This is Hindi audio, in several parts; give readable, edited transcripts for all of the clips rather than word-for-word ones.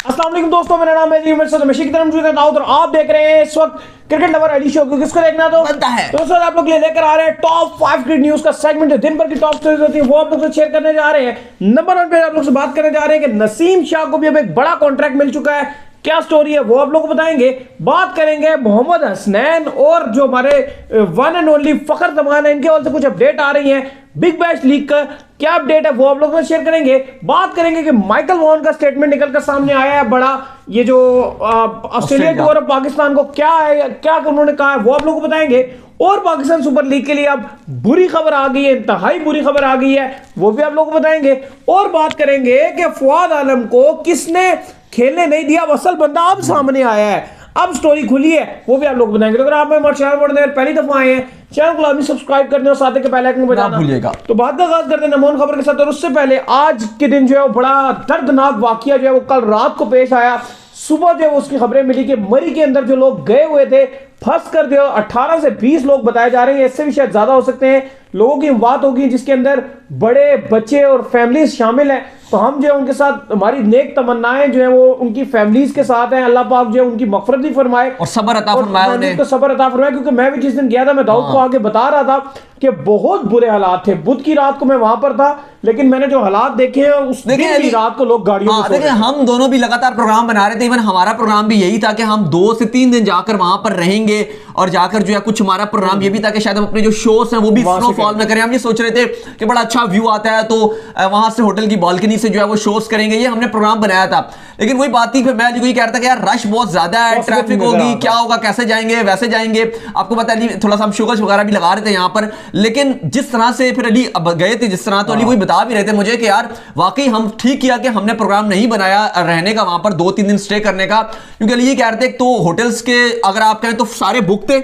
अस्सलाम वालेकुम दोस्तों, मेरा नाम है जी उमर सदमशी की तरफ मौजूद है दाऊद और आप देख रहे हैं इस वक्त क्रिकेट लवर अली शो। किसको देखना तो बनता है। तो दोस्तों आप लोग के लिए लेकर आ रहे हैं टॉप 5 क्रिकेट न्यूज का सेगमेंट जो दिन भर की टॉप स्टोरीज होती है वो आप लोग से शेयर करने जा रहे हैं। नंबर 1 पे आप लोग से बात करने जा रहे हैं कि नसीम शाह को भी अब एक बड़ा कॉन्ट्रैक्ट मिल चुका है। क्या स्टोरी है वो आप लोग को बताएंगे। बात करेंगे मोहम्मद हसनैन और जो हमारे वन एंड ओनली फखर जमान है, इनके ओर से कुछ अपडेट आ रही है। बिग बैश लीग का क्या अपडेट है वो आप लोग में शेयर करेंगे। बात करेंगे कि माइकल वॉन का स्टेटमेंट निकलकर सामने आया है बड़ा, ये जो ऑस्ट्रेलिया टूर ऑफ पाकिस्तान को क्या है, क्या उन्होंने कहा है वो आप लोग को बताएंगे। और पाकिस्तान सुपर लीग के लिए अब बुरी खबर आ गई है, इंतहाई बुरी खबर आ गई है, वो भी आप लोग को बताएंगे। और बात करेंगे कि फवाद आलम को किसने खेलने नहीं दिया, असल बंदा अब सामने आया है, अब स्टोरी खुली है, वो भी आप लोग बताएंगे। तो अगर आप हमारे चैनल पर पहली दफा आए हैं, चैनल को लाजमी सब्सक्राइब करने और साथ के बेल आइकन को बजाना भूलिएगा। तो बात का आगाज करते हैं नमोन खबर के साथ। और उससे पहले आज के दिन जो है वो बड़ा दर्दनाक वाकया जो है वो कल रात को पेश आया। सुबह जो है उसकी खबरें मिली कि मरी के अंदर जो लोग गए हुए थे फंस कर दिया, 18 से 20 लोग बताए जा रहे हैं, इससे भी शायद ज्यादा हो सकते हैं लोगों की बात होगी जिसके अंदर बड़े बच्चे और फैमिलीज शामिल हैं। तो हम जो है उनके साथ हमारी नेक तमन्नाएं जो है वो उनकी फैमिलीज के साथ हैं। अल्लाह पाक जो है उनकी मगफरत भी फरमाए और सब्र अता फरमाए उन्हें। तो सब्र अता फरमाए, क्योंकि मैं भी जिस दिन गया था मैं दाऊद को आगे बता रहा था कि बहुत बुरे हालात थे। बुध की रात को मैं वहां पर था, लेकिन मैंने जो हालात देखे हैं उस दिन की रात को लोग गाड़ियों में सो रहे थे। हम दोनों भी लगातार प्रोग्राम बना रहे थे, इवन हमारा प्रोग्राम भी यही था कि हम 2 से 3 दिन जाकर वहां पर रहेंगे और जाकर जो है कुछ हमारा प्रोग्राम ये भी था कि शायद हम अपने जो शोज हैं वो भी स्नोफॉल में करें। हम ये सोच रहे थे कि बड़ा अच्छा व्यू आता है तो वहां से होटल की बालकनी से जो है वो शोज करेंगे, ये हमने प्रोग्राम बनाया था। लेकिन वही बात थी, फिर मैं अली कह रहा था कि यार रश बहुत ज्यादा है, ट्रैफिक होगी, क्या होगा, कैसे जाएंगे, वैसे जाएंगे। आपको पता है थोड़ा सा हम शुगर वगैरह भी लगा रहे थे यहाँ पर, लेकिन जिस तरह से फिर अली गए थे जिस तरह, तो अली वही बता भी रहे थे मुझे कि यार वाकई हम ठीक किया कि हमने प्रोग्राम नहीं बनाया रहने का, वहां पर 2-3 दिन स्टे करने का। क्योंकि अली ये कह रहे थे तो होटल्स के अगर आप कहें तो सारे बुक थे,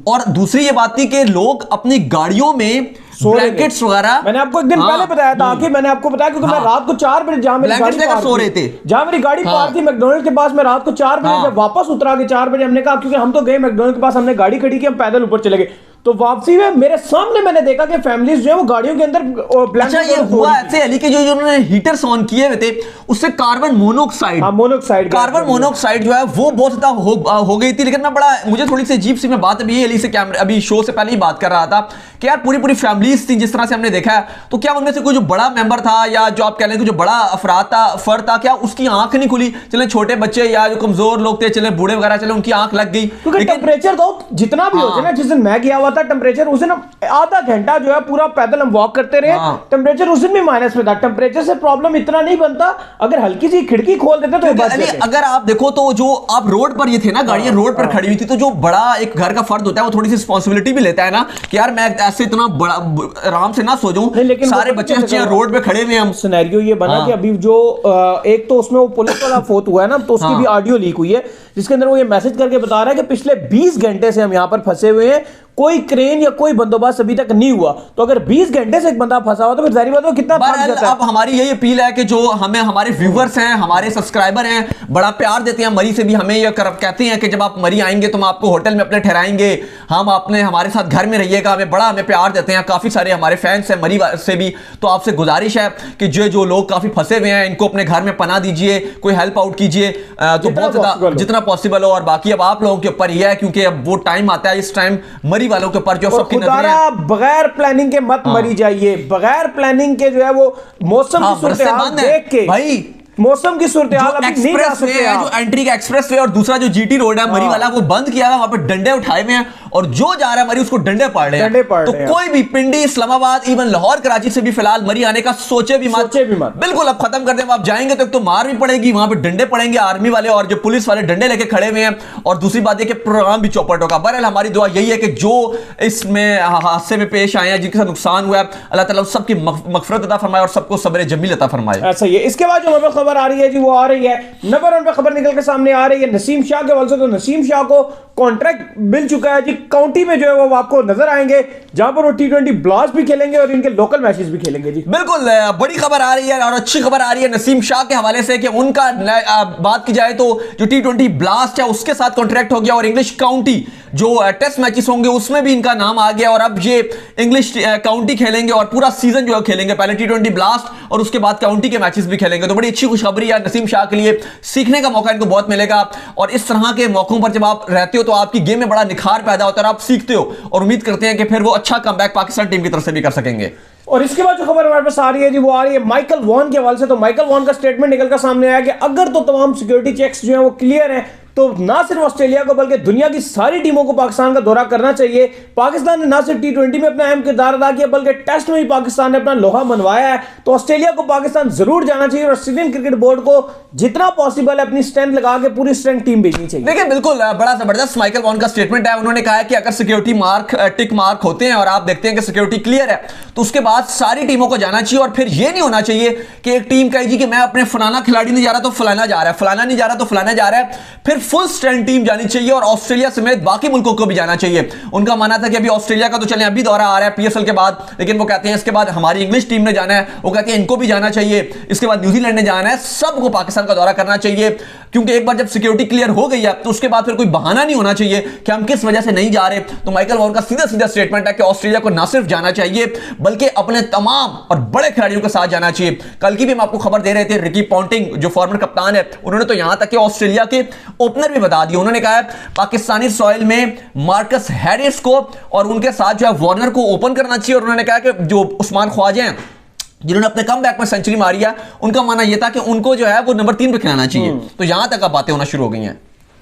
और दूसरी ये बात थी कि लोग अपनी गाड़ियों में ब्लैंकेट्स वगैरह, मैंने आपको एक दिन पहले बताया था कि मैंने आपको बताया क्योंकि मैं रात को 4 बजे जहां मेरी गाड़ी लेकर सो रहे थे, जहां मेरी गाड़ी पार्क थी मैकडॉनल्ड के पास, मैं रात को 4 बजे जब वापस उतरा के 4 बजे हमने कहा, क्योंकि हम तो गए मैकडॉनल्ड के पास, हमने गाड़ी खड़ी की, हम पैदल ऊपर चले गए, तो वापसी में मेरे सामने मैंने देखा कि फैमिलीज जो है वो गाड़ियों के अंदर अच्छा ये हुआ ऐसे अली के जो उन्होंने हीटर्स ऑन किए हुए थे उससे कार्बन मोनोऑक्साइड कार्बन मोनोऑक्साइड जो है वो बहुत ज्यादा हो गई थी। लेकिन मैं बड़ा मुझे थोड़ी सी अजीब सी मैं बात अभी अली से अभी शो से पहले ही बात कर रहा था कि यार पूरी फैमिलीज थी जिस तरह से हमने देखा है, तो क्या उनमें से कोई जो बड़ा मेंबर था या जो आप कह लें जो बड़ा फर्द था, क्या उसकी आंख नहीं खुली? चले छोटे बच्चे या जो कमजोर लोग थे, चले बूढ़े वगैरह, चले उनकी आंख लग गई। क्योंकि टेम्परेचर तो जितना भी हो ना, जिस दिन मैं गया हुआ था टेम्परेचर उस दिन आधा घंटा जो है पूरा पैदल हम वॉक करते रहे, टेम्परेचर उस दिन भी माइनस में था। टेम्परेचर से प्रॉब्लम इतना नहीं बनता, अगर हल्की सी खिड़की खोल देते तो बच जाते। अगर आप देखो तो जो आप रोड पर ये थे ना, गाड़ियां रोड पर खड़ी हुई थी, तो जो बड़ा एक घर का फर्द होता है वो थोड़ी सी रिस्पांसिबिलिटी भी लेता है ना कि यार मैं ऐसे इतना बड़ा आराम से ना सो जाऊं, लेकिन सारे बच्चे रोड पे खड़े हुए हैं। हम सिनेरियो ये बना कि अभी जो एक तो उसमें वो पुलिस वाला फोत हुआ है ना, तो उसकी भी ऑडियो लीक हुई है जिसके अंदर वो ये मैसेज करके बता रहा है कि पिछले 20 घंटे से हम यहाँ पर फंसे हुए हैं, कोई क्रेन या कोई बंदोबस्त अभी तक नहीं हुआ। तो अगर 20 घंटे से एक बंदा फंसा हुआ तो फिर जारी बात है कितना थक जाता है। अब हमारी यही अपील है कि जो हमें हमारे व्यूवर्स हैं, हमारे सब्सक्राइबर हैं, बड़ा प्यार देते हैं मरी से भी, हमें ये कहते हैं कि जब आप मरी आएंगे तो हम आपको होटल में अपने ठहराएंगे, हम अपने हमारे साथ घर में रहिएगा, हमें प्यार देते हैं। काफी सारे हमारे फैंस हैं मरी से भी, तो आपसे गुजारिश है कि जो लोग काफी फंसे हुए हैं इनको अपने घर में पनाह दीजिए, कोई हेल्प आउट कीजिए तो बहुत ज्यादा जितना पॉसिबल हो। और बाकी अब आप लोगों के ऊपर ही है, क्योंकि अब वो टाइम आता है, इस टाइम मरी वालों के ऊपर जो बगैर प्लानिंग के मत मरी जाइए, बगैर प्लानिंग के जो है वो मौसम की सूरत हाल देख के भाई, मौसम की सूरत हाल नहीं जा सकते हैं। जो एंट्री का एक्सप्रेस वे और दूसरा जो जीटी रोड है मरी वाला, वो बंद किया है, वहां पे डंडे उठाए हुए हैं और जो जा रहा है मरी उसको डंडे पड़ रहे हैं। तो कोई भी पिंडी, इस्लामाबाद, इवन लाहौर, कराची से भी फिलहाल मरी आने का सोचे भी मत। बिल्कुल अब खत्म कर दें। आप जाएंगे तो मार भी पड़ेगी, वहां पे डंडे पड़ेंगे आर्मी वाले और जो पुलिस वाले डंडे लेके खड़े हुए हैं, और दूसरी बात यह कि प्रोग्राम भी चौपट होगा। बहरहाल हमारी दुआ यही है कि जो इसमें हादसे में पेश आए हैं, जिनके साथ नुकसान हुआ है, अल्लाह ताला सबकी मगफरत अता फरमाए और सबको सब्र जमील अता फरमाए। ऐसा ही है। इसके बाद जो हमें खबर आ रही है जी वो आ रही है नंबर 1 पे खबर निकल के सामने आ रही है नसीम शाह के हवाले से। तो नसीम शाह को कॉन्ट्रैक्ट मिल चुका है जी, काउंटी में जो है वो आपको नजर आएंगे, जहां पर वो T20 ब्लास्ट भी खेलेंगे और इनके लोकल मैचेस भी खेलेंगे जी। बिल्कुल बड़ी खबर आ रही है और अच्छी खबर आ रही है नसीम शाह के हवाले से कि उनका बात की जाए तो जो T20 ब्लास्ट है उसके साथ कॉन्ट्रैक्ट हो गया और इंग्लिश काउंटी जो टेस्ट मैचेस होंगे उसमें भी इनका नाम आ गया, और अब ये इंग्लिश काउंटी खेलेंगे और पूरा सीजन जो है खेलेंगे, पहले T20 ब्लास्ट और उसके बाद काउंटी के मैचेस भी खेलेंगे। तो बड़ी अच्छी खुशखबरी है नसीम शाह के लिए, सीखने का मौका इनको बहुत मिलेगा, और इस तरह के मौकों पर जब आप रहते हो तो आपकी गेम में बड़ा निखार पैदा होता है, आप सीखते हो और उम्मीद करते हैं कि फिर वो अच्छा कमबैक पाकिस्तान टीम की तरफ से भी कर सकेंगे। और इसके बाद जो खबर हमारे पास आ रही है जी, वो आ रही है माइकल वॉन के हवाले से। तो माइकल वॉन का स्टेटमेंट निकलकर सामने आया कि अगर तो तमाम सिक्योरिटी चेक्स जो है वो क्लियर हैं तो ना सिर्फ ऑस्ट्रेलिया को बल्कि दुनिया की सारी टीमों को पाकिस्तान का दौरा करना चाहिए। पाकिस्तान ने ना सिर्फ T20 में अपना अहम किरदार अदा किया बल्कि टेस्ट में भी पाकिस्तान ने अपना लोहा मनवाया है। तो ऑस्ट्रेलिया को पाकिस्तान जरूर जाना चाहिए और ऑस्ट्रेलियन क्रिकेट बोर्ड को जितना पॉसिबल है अपनी स्ट्रेंथ लगा के पूरी स्ट्रेंथ टीम भेजनी चाहिए। देखिए बिल्कुल बड़ा जबरदस्त माइकल वॉन का स्टेटमेंट है। उन्होंने कहा है कि अगर सिक्योरिटी टिक मार्क होते हैं और आप देखते हैं कि सिक्योरिटी क्लियर है तो उसके बाद सारी टीमों को जाना चाहिए, और फिर यह नहीं होना चाहिए कि एक टीम कहेगी कि मैं अपने फलाना खिलाड़ी नहीं जा रहा तो फलाना जा रहा है, फलाना नहीं जा रहा तो फलाना जा रहा है। फिर फुल स्ट्रेंथ टीम जानी चाहिए और ऑस्ट्रेलिया समेत बाकी मुल्कों को भी जाना चाहिए। उनका मानना था कि अभी ऑस्ट्रेलिया का तो चले अभी दौरा आ रहा है पीएसएल के बाद, लेकिन वो कहते हैं इसके बाद हमारी इंग्लिश टीम ने जाना है, वो कहते हैं इनको भी जाना चाहिए, इसके बाद न्यूजीलैंड ने जाना है, सबको पाकिस्तान का दौरा करना चाहिए। क्योंकि एक बार जब सिक्योरिटी क्लियर हो गई है तो उसके बाद फिर कोई बहाना नहीं होना चाहिए कि हम किस वजह से नहीं जा रहे। तो माइकल वॉन का सीधा सीधा स्टेटमेंट है कि ऑस्ट्रेलिया को ना सिर्फ जाना चाहिए बल्कि अपने तमाम और बड़े खिलाड़ियों के साथ जाना चाहिए। कल की भी हम आपको खबर दे रहे थे, रिकी पॉन्टिंग जो फॉर्मर कप्तान है, उन्होंने तो यहां तक कि ऑस्ट्रेलिया के ओपनर भी बता दिया। उन्होंने कहा है पाकिस्तानी सॉइल में मार्कस हैरिस को और उनके साथ जो है वार्नर को ओपन करना चाहिए, और उन्होंने कहा कि जो उस्मान ख्वाजा हैं जिन्होंने अपने कम बैक में सेंचुरी मारी है, उनका मानना यह था कि उनको जो है वो नंबर 3 पे खिलाना चाहिए। तो यहां तक अब बातें होना शुरू हो गई हैं।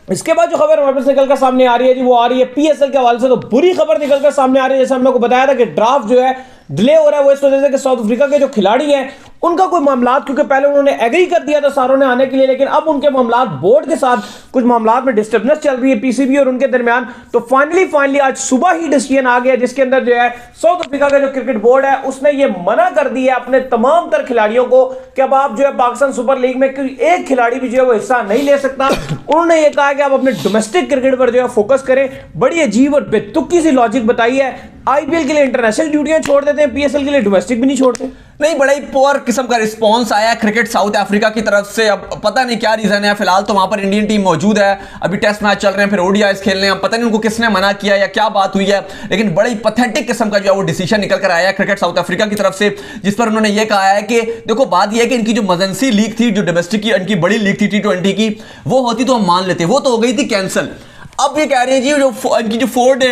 इसके बाद जो खबर हमारे पास निकलकर सामने आ रही है जी, वो आ रही है पीएसएल के हवाले से। तो बुरी खबर निकलकर सामने आ रही है, जैसे हमने को बताया था कि ड्राफ्ट जो है डिले हो रहा है, वो इस वजह से कि साउथ अफ्रीका के जो खिलाड़ी हैं उनका कोई मामला, क्योंकि पहले उन्होंने एग्री कर दिया था सारों ने आने के लिए, लेकिन अब उनके मामला बोर्ड के साथ कुछ मामला में डिस्टर्बेंस चल रही है पीसीबी और उनके दरमियान। तो फाइनली आज सुबह ही डिसीजन आ गया जिसके अंदर जो है साउथ अफ्रीका का जो क्रिकेट बोर्ड है उसने ये मना कर दिया अपने तमाम तर खिलाड़ियों को कि अब आप जो है पाकिस्तान सुपर लीग में कोई एक खिलाड़ी भी जो है वो हिस्सा नहीं ले सकता। उन्होंने ये कहा कि आप अपने डोमेस्टिक क्रिकेट पर जो है फोकस करें। बड़ी अजीब और बेतुकी सी लॉजिक बताई है। आईपीएल के लिए इंटरनेशनल ड्यूटियां छोड़ देते हैं, पीएसएल के लिए डोमेस्टिक भी नहीं छोड़ते। नहीं, बड़ा ही पुअर किस्म का रिस्पांस आया क्रिकेट साउथ अफ्रीका की तरफ से। अब पता नहीं क्या रीजन है, फिलहाल तो वहां पर इंडियन टीम मौजूद है, अभी टेस्ट मैच चल रहे हैं, फिर ओडीआईस खेल रहे हैं, पता नहीं उनको किसने मना किया या क्या बात हुई है, लेकिन बड़ी पैथेटिक किस्म का जो है वो डिसीजन निकल कर आया है क्रिकेट साउथ अफ्रीका की तरफ से, जिस पर उन्होंने ये कहा है कि देखो बात यह है कि इनकी जो इमरजेंसी लीग थी, जो डोमेस्टिक की इनकी बड़ी लीग थी T20 की, वो होती तो हम मान लेते, वो तो हो गई थी कैंसिल। अब ये कह रहे हैं जी जो इनकी जो 4 डे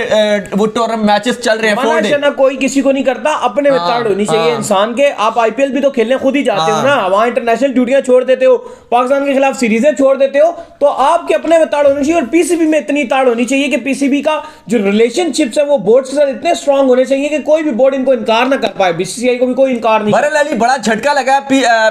वो टूर्नामेंट मैचेस चल रहे हैं, 4 डे ना कोई किसी को नहीं करता, अपने में ताड़ होनी चाहिए इंसान के। आप आईपीएल भी तो खेलने खुद ही जाते हो ना, वहां इंटरनेशनल ड्यूटियां छोड़ देते हो, पाकिस्तान के खिलाफ सीरीजें छोड़ देते हो, तो आपके अपने में ताड़ होनी चाहिए। और पीसीबी में इतनी ताड़ होनी चाहिए कि पीसीबी का जो रिलेशनशिप्स है वो बोर्ड के साथ इतने स्ट्रांग होने चाहिए कि कोई भी बोर्ड इनको इनकार ना कर पाए, बीसीसीआई को भी कोई इनकार नहीं। बहरहाल बड़ा झटका लगा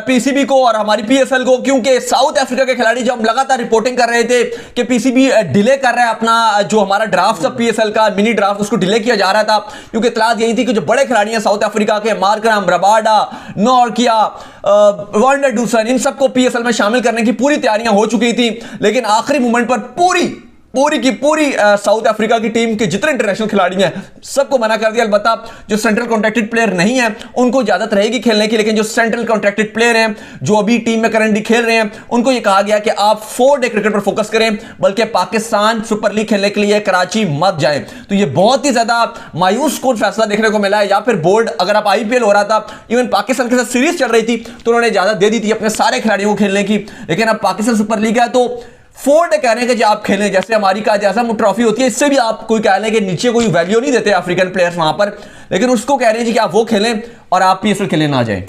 पीसीबी को और हमारी पीएसएल को, क्योंकि साउथ अफ्रीका के खिलाड़ी जब लगातार रिपोर्टिंग कर रहे थे कि पीसीबी डिले कर रहा है अपना जो हमारा ड्राफ्ट था पीएसएल का मिनी ड्राफ्ट, उसको डिले किया जा रहा था, क्योंकि इत्तलात यही थी कि जो बड़े खिलाड़ी हैं साउथ अफ्रीका के, Markram, Rabada, Nortje, van der Dussen, इन सबको पीएसएल में शामिल करने की पूरी तैयारियां हो चुकी थी, लेकिन आखिरी मोमेंट पर पूरी की पूरी साउथ अफ्रीका की टीम के जितने इंटरनेशनल खिलाड़ी हैं सबको मना कर दिया। अलबत्ता जो सेंट्रल कॉन्ट्रैक्टेड प्लेयर नहीं है उनको इजाजत रहेगी खेलने की, लेकिन जो सेंट्रल कॉन्ट्रैक्टेड प्लेयर हैं जो अभी टीम में करंटली खेल रहे हैं उनको यह कहा गया कि आप 4 डे क्रिकेट पर फोकस करें, बल्कि पाकिस्तान सुपर लीग खेलने के लिए कराची मत जाएं। तो यह बहुत ही ज्यादा मायूस कौन फैसला देखने को मिला है। या फिर बोर्ड, अगर आप आईपीएल हो रहा था, इवन पाकिस्तान के साथ सीरीज चल रही थी तो उन्होंने इजाजत दे दी थी अपने सारे खिलाड़ियों को खेलने की, लेकिन अब पाकिस्तान सुपर लीग है तो 4 डे कह रहे हैं कि आप खेलें, जैसे हमारी का जैसा ट्रॉफी होती है, इससे भी आप कोई कह रहे हैं कि नीचे कोई वैल्यू नहीं देते अफ्रीकन प्लेयर्स वहां पर, लेकिन उसको कह रहे हैं कि आप वो खेलें और आप पीएसएल खेलने ना जाएं।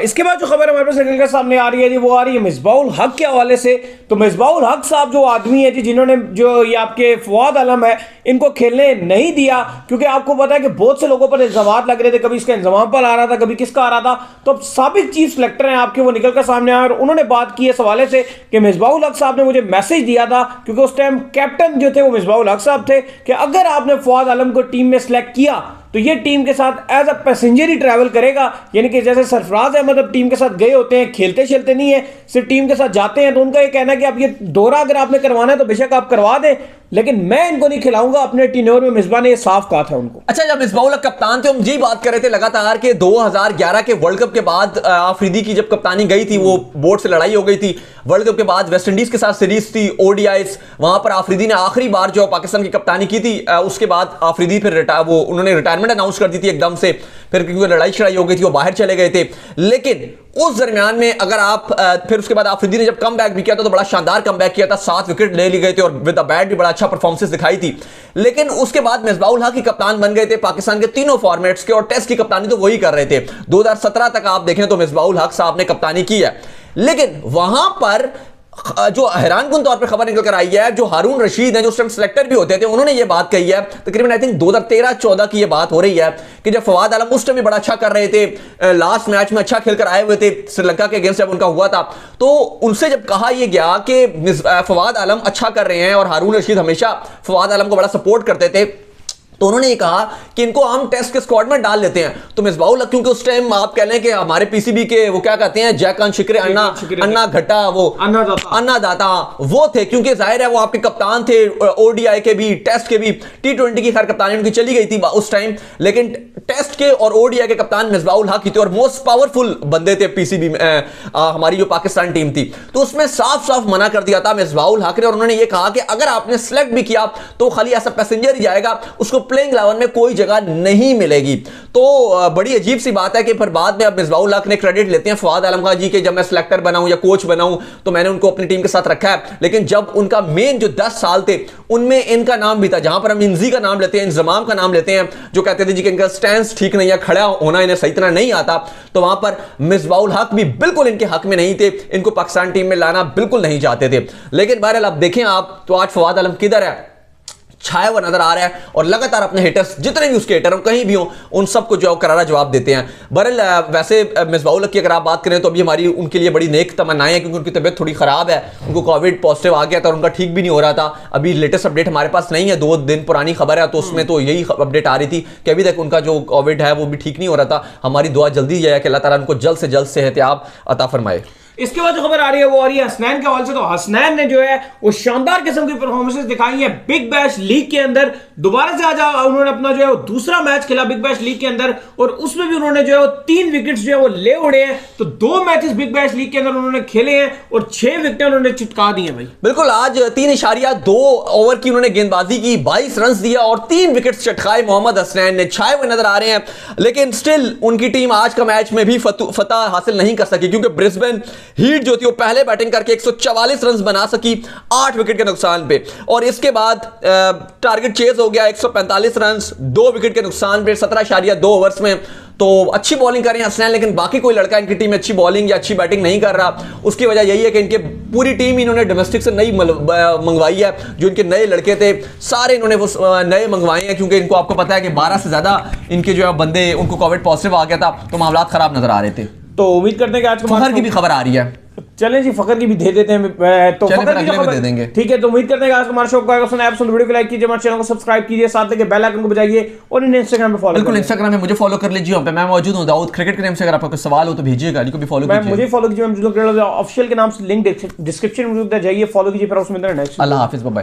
इसके बाद जो खबर हमारे पास निकल कर सामने आ रही है जी, वो आ रही है मिसबाहुल हक के हवाले से। तो मिसबाहुल हक साहब जो आदमी है जी, जिन्होंने जो ये आपके फवाद आलम है इनको खेलने नहीं दिया, क्योंकि आपको पता है कि बहुत से लोगों पर इल्जाम लग रहे थे, कभी इसका इंजमाम पर आ रहा था, कभी किसका आ रहा था। तो अब साबिक चीफ सेलेक्टर हैं आपके, वो निकल कर सामने आए और उन्होंने बात की इस हवाले से कि मिसबाहुल हक साहब ने मुझे मैसेज दिया था, क्योंकि उस टाइम कैप्टन जो थे वो मिसबाहुल हक साहब थे, कि अगर आपने फवाद आलम को टीम में सेलेक्ट किया तो ये टीम के साथ एज अ पैसेंजर ही ट्रैवल करेगा, यानी कि जैसे सरफराज अहमद अब टीम के साथ गए होते हैं, खेलते खेलते नहीं है, सिर्फ टीम के साथ जाते हैं। तो उनका ये कहना है कि अब ये दौरा अगर आपने करवाना है तो बेशक आप करवा दें, लेकिन मैं इनको नहीं खिलाऊंगा, अपने टेन्योर में मिसबा ने ये साफ कहा था उनको। अच्छा, जब मिसबाह कप्तान थे, हम यही बात कर रहे थे लगातार कि 2011 के वर्ल्ड कप के बाद आफरीदी की जब कप्तानी गई थी, वो बोर्ड से लड़ाई हो गई थी। वर्ल्ड कप के बाद वेस्ट इंडीज के साथ सीरीज थी ओडीआईस, वहां पर आफरीदी ने आखिरी बार जो पाकिस्तान की कप्तानी की थी। उसके बाद आफरीदी फिर उन्होंने रिटायरमेंट अनाउंस कर दी थी एकदम से, फिर क्योंकि लड़ाई शड़ाई हो गई थी वो बाहर चले गए थे। लेकिन उस दरमियान में अगर आप फिर उसके बाद आफरीदी ने जब कम बैक भी किया था तो बड़ा शानदार कम बैक किया था, 7 विकेट ले ली गए थे और विद द बैट भी बड़ा अच्छा परफॉर्मेंस दिखाई थी। लेकिन उसके बाद मिसबाह हक की कप्तान बन गए थे पाकिस्तान के तीनों फॉर्मेट्स के, और टेस्ट की कप्तानी तो वही कर रहे थे। 2017 तक आप देखें तो मिसबाह हक साहब ने कप्तानी की है। लेकिन वहां पर जो हैरानकुन तौर पे खबर निकल कर आई है, जो हारून रशीद हैं जो उस टाइम सिलेक्टर भी होते थे, उन्होंने ये बात कही है, तकरीबन आई थिंक 2013-14 की ये बात हो रही है कि जब फवाद आलम उस टाइम भी बड़ा अच्छा कर रहे थे, लास्ट मैच में अच्छा खेलकर आए हुए थे श्रीलंका के अगेंस्ट जब उनका हुआ था, तो उनसे जब कहा यह गया कि फवाद आलम अच्छा कर रहे हैं और हारून रशीद हमेशा फवाद आलम को बड़ा सपोर्ट करते थे, तो उन्होंने ये कहा कि इनको हम टेस्ट के स्क्वाड में डाल लेते हैं। तो मिसबाह हक, क्योंकि उस टाइम आप कह लें कि हमारे पीसीबी के वो क्या कहते हैं, जयकांत शिकरे अन्ना घट्टा, वो अन्नादाता वो थे, क्योंकि जाहिर है वो आपके कप्तान थे ओडीआई के भी, टेस्ट के भी। टी20 की खैर कप्तानी उनकी चली गई थी उस टाइम, लेकिन टेस्ट के और ओडीआई के कप्तान मिसबाह हक ही थे और मोस्ट पावरफुल बंदे थे पीसीबी में, हमारी जो पाकिस्तान टीम थी। तो उसमें साफ साफ मना कर दिया था मिसबाह हक ने, और उन्होंने ये कहा कि अगर आपने सेलेक्ट भी किया तो खाली ऐसा पैसेंजर ही जाएगा, उसको प्लेइंग 11 में कोई जगह नहीं मिलेगी। तो बड़ी अजीब सी बात है कि फिर बाद में अब मिसबाह हक ने क्रेडिट लेते हैं फवाद आलम खान जी के, जब मैं सिलेक्टर बनाऊं या कोच बनाऊं तो मैंने उनको अपनी टीम के साथ रखा है। लेकिन जब उनका मेन जो 10 साल थे उनमें इनका नाम भी था, जहां पर हम इंजी का नाम लेते हैं, इंजमाम का नाम लेते हैं, जो कहते थे जी कि इनका स्टैंस ठीक नहीं है, खड़ा होना इन्हें सही तरह नहीं आता, तो वहां पर मिसबाह हक भी बिल्कुल इनके हक में नहीं थे, इनको पाकिस्तान टीम में लाना बिल्कुल नहीं चाहते थे। लेकिन बहरहाल अब देखें आप, तो आज फवाद आलम किधर है, छाया हुआ नजर आ रहा है, और लगातार अपने हेटर्स, जितने भी उसके हेटर हो कहीं भी हो, उन सबको जो करारा जवाब देते हैं। बहरहाल वैसे मिसबाह हक की अगर आप बात करें तो अभी हमारी उनके लिए बड़ी नेक तमन्नाएं हैं, क्योंकि उनकी तबीयत थोड़ी खराब है, उनको कोविड पॉजिटिव आ गया था और उनका ठीक भी नहीं हो रहा था। अभी लेटेस्ट अपडेट हमारे पास नहीं है, 2 दिन पुरानी खबर है, तो उसमें तो यही अपडेट आ रही थी कि अभी तक उनका जो कोविड है वो भी ठीक नहीं हो रहा था। हमारी दुआ जल्दी है कि अल्लाह ताला उनको जल्द से जल्द सेहतियाब अता फरमाए। इसके बाद जो खबर आ रही है वो आ रही है हसनैन के हवाले से। तो हसनैन ने जो है वो शानदार किस्म की परफॉर्मेंसेस दिखाई है बिग बैश लीग के अंदर। दोबारा से आज उन्होंने अपना जो है वो दूसरा मैच खेला बिग बैश लीग के अंदर, और उसमें भी उन्होंने जो है वो 3 विकेट्स जो है वो ले उड़े हैं। तो 2 मैचेस बिग बैश लीग के अंदर उन्होंने खेले हैं और 6 विकेटें उन्होंने चिटका दी हैं भाई। बिल्कुल, आज 3.2 ओवर की उन्होंने गेंदबाजी की, 22 रन दिया और 3 विकेट चटकाए। मोहम्मद हसनैन ने छाए हुए नजर आ रहे हैं, लेकिन स्टिल उनकी टीम आज का मैच में भी फतह हासिल नहीं कर सकी, क्योंकि ब्रिस्बेन हीट जो थी वो पहले बैटिंग करके 144 रन बना सकी 8 विकेट के नुकसान पे, और इसके बाद टारगेट चेज हो गया 145 रन 2 विकेट के नुकसान पे 17.2 ओवर्स में। तो अच्छी बॉलिंग कर रहे हैं हसनैन, लेकिन बाकी कोई लड़का इनकी टीम में अच्छी बॉलिंग या अच्छी बैटिंग नहीं कर रहा। उसकी वजह यही है कि इनके पूरी टीम इन्होंने डोमेस्टिक से नई मंगवाई है। जो इनके नए लड़के थे सारे इन्होंने वो नए मंगवाए हैं, क्योंकि इनको आपको पता है कि 12 से ज्यादा इनके जो है बंदे, उनको कोविड पॉजिटिव आ गया था, तो मामला खराब नजर आ रहे थे। तो उम्मीद करते हैं कि आज फखर की भी खबर आ रही है, चलें जी फखर की भी दे देते हैं, तो फखर की खबर दे देंगे, ठीक है। तो उम्मीद करते हैं कि आज हमारा शो को वीडियो को लाइक कीजिए, हमारे चैनल को सब्सक्राइब कीजिए, साथ लेके बेल आइकन को बजाइए, और इन्हें इंस्टाग्राम पे फॉलो, बिल्कुल इंस्टाग्राम में मुझे फॉलो कर लीजिए, वहां पे मैं मौजूद हूं दाऊद क्रिकेट के नाम से। अगर आपका कोई सवाल हो तो भेजिएगा, को भी फॉलो कीजिए, मुझे फॉलो कीजिए, मैं ऑफिशियल के नाम से लिंक डिस्क्रिप्शन में मौजूद है, जाइए फॉलो कीजिए, फिर उसमें नेक्स्ट। अल्लाह हाफिज, बाय।